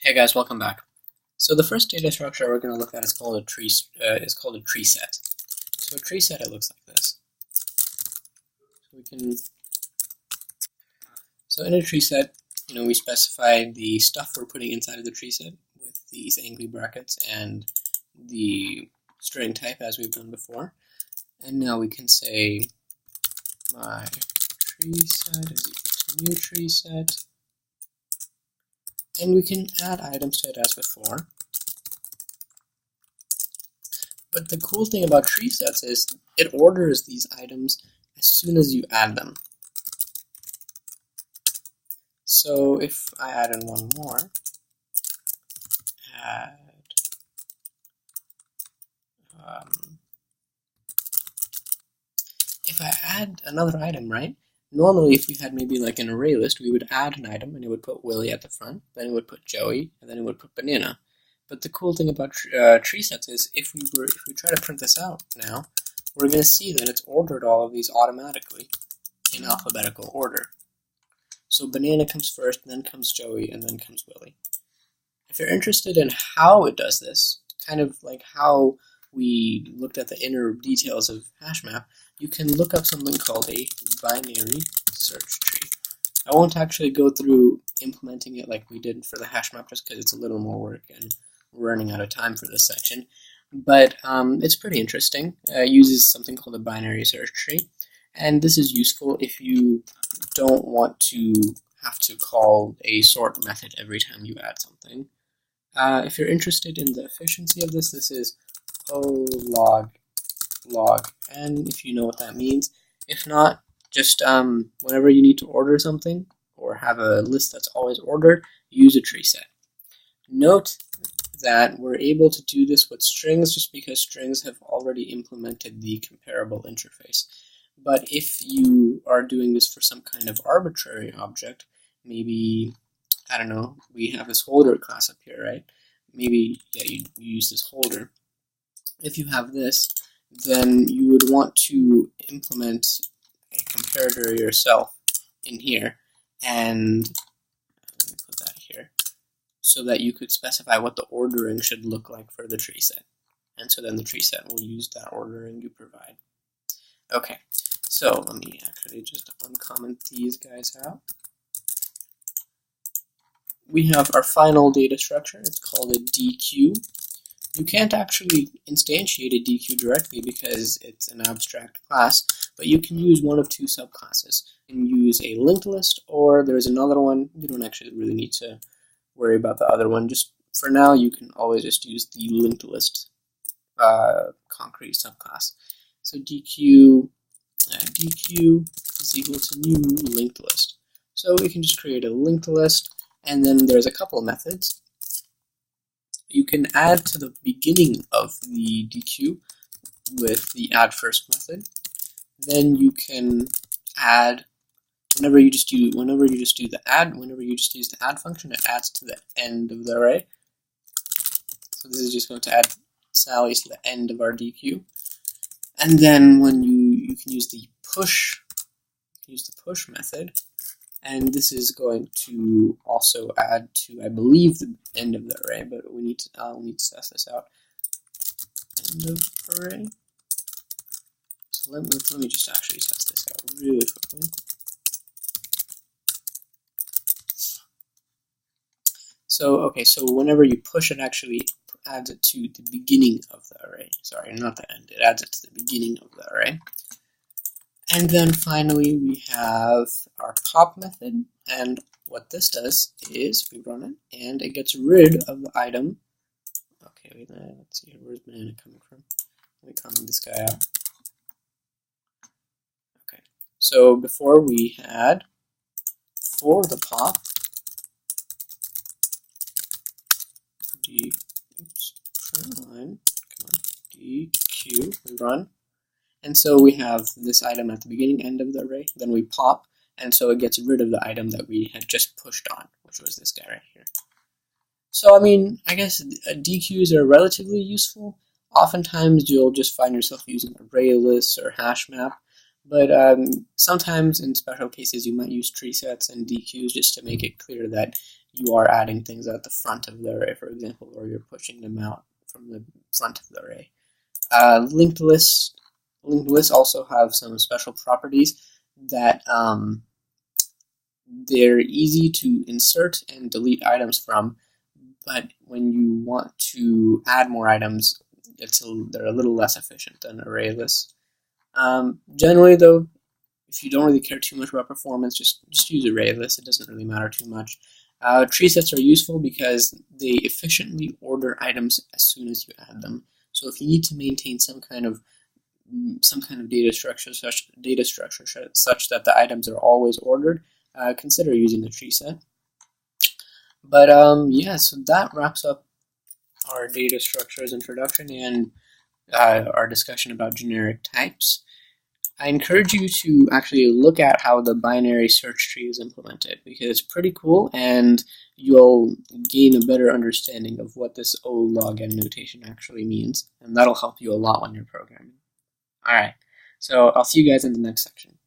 Hey guys, welcome back. So the first data structure we're going to look at is called a tree set. So a tree set, it looks like this. So in a tree set, we specify the stuff we're putting inside of the tree set with these angry brackets and the string type as we've done before. And now we can say my tree set is equal to new tree set. And we can add items to it as before. But the cool thing about tree sets is it orders these items as soon as you add them. So if I add in one more, if I add another item, right? Normally, if we had maybe like an array list, we would add an item and it would put Willie at the front, then it would put Joey, and then it would put Banana. But the cool thing about tree sets is if we try to print this out now, we're going to see that it's ordered all of these automatically in alphabetical order. So Banana comes first, then comes Joey, and then comes Willie. If you're interested in how it does this, kind of like how we looked at the inner details of HashMap, you can look up something called a binary search tree. I won't actually go through implementing it like we did for the HashMap just because it's a little more work and we're running out of time for this section. But it's pretty interesting. It uses something called a binary search tree. And this is useful if you don't want to have to call a sort method every time you add something. If you're interested in the efficiency of this, this is O log n, if you know what that means. If not, just whenever you need to order something or have a list that's always ordered, use a tree set. Note that we're able to do this with strings just because strings have already implemented the comparable interface. But if you are doing this for some kind of arbitrary object, maybe, I don't know, we have this holder class up here, right? Maybe, yeah, you use this holder. If you have this, then you would want to implement a comparator yourself in here, and let me put that here, so that you could specify what the ordering should look like for the tree set. And so then the tree set will use that ordering you provide. Okay, so let me actually just uncomment these guys out. We have our final data structure. It's called a Deque. You can't actually instantiate a Deque directly because it's an abstract class, but you can use one of two subclasses. You can use a linked list, or there's another one. You don't actually really need to worry about the other one. Just for now, you can always just use the linked list concrete subclass. So Deque is equal to new linked list. So we can just create a linked list, and then there's a couple of methods. You can add to the beginning of the Deque with the add first method. Then you can add whenever you just use the add function, it adds to the end of the array. So this is just going to add Sally's to the end of our Deque. And then when you can use the push method, and this is going to also add to, I believe, the end of the array, but I'll need to test this out. End of array. So let me just actually test this out really quickly. So okay, so whenever you push, it actually adds it to the beginning of the array. Sorry, not the end. It adds it to the beginning of the array. And then finally we have our pop method, and what this does is we run it and it gets rid of the item. Okay, wait, let's see, where's Banana coming from? Let me comment this guy out. Okay, so before we had for the pop, Deque, we run. And so we have this item at the beginning, end of the array, then we pop, and so it gets rid of the item that we had just pushed on, which was this guy right here. So, I mean, I guess Deques are relatively useful. Oftentimes you'll just find yourself using array lists or HashMap, but sometimes in special cases you might use tree sets and Deques just to make it clear that you are adding things at the front of the array, for example, or you're pushing them out from the front of the array. Linked lists also have some special properties that they're easy to insert and delete items from, but when you want to add more items, they're a little less efficient than array lists. Generally, though, if you don't really care too much about performance, just use array lists. It doesn't really matter too much. Tree sets are useful because they efficiently order items as soon as you add them. So if you need to maintain some kind of data structure such that the items are always ordered, consider using a tree set. But yeah, so that wraps up our data structures introduction and our discussion about generic types. I encourage you to actually look at how the binary search tree is implemented, because it's pretty cool and you'll gain a better understanding of what this O log n notation actually means, and that'll help you a lot when you're programming. Alright, so I'll see you guys in the next section.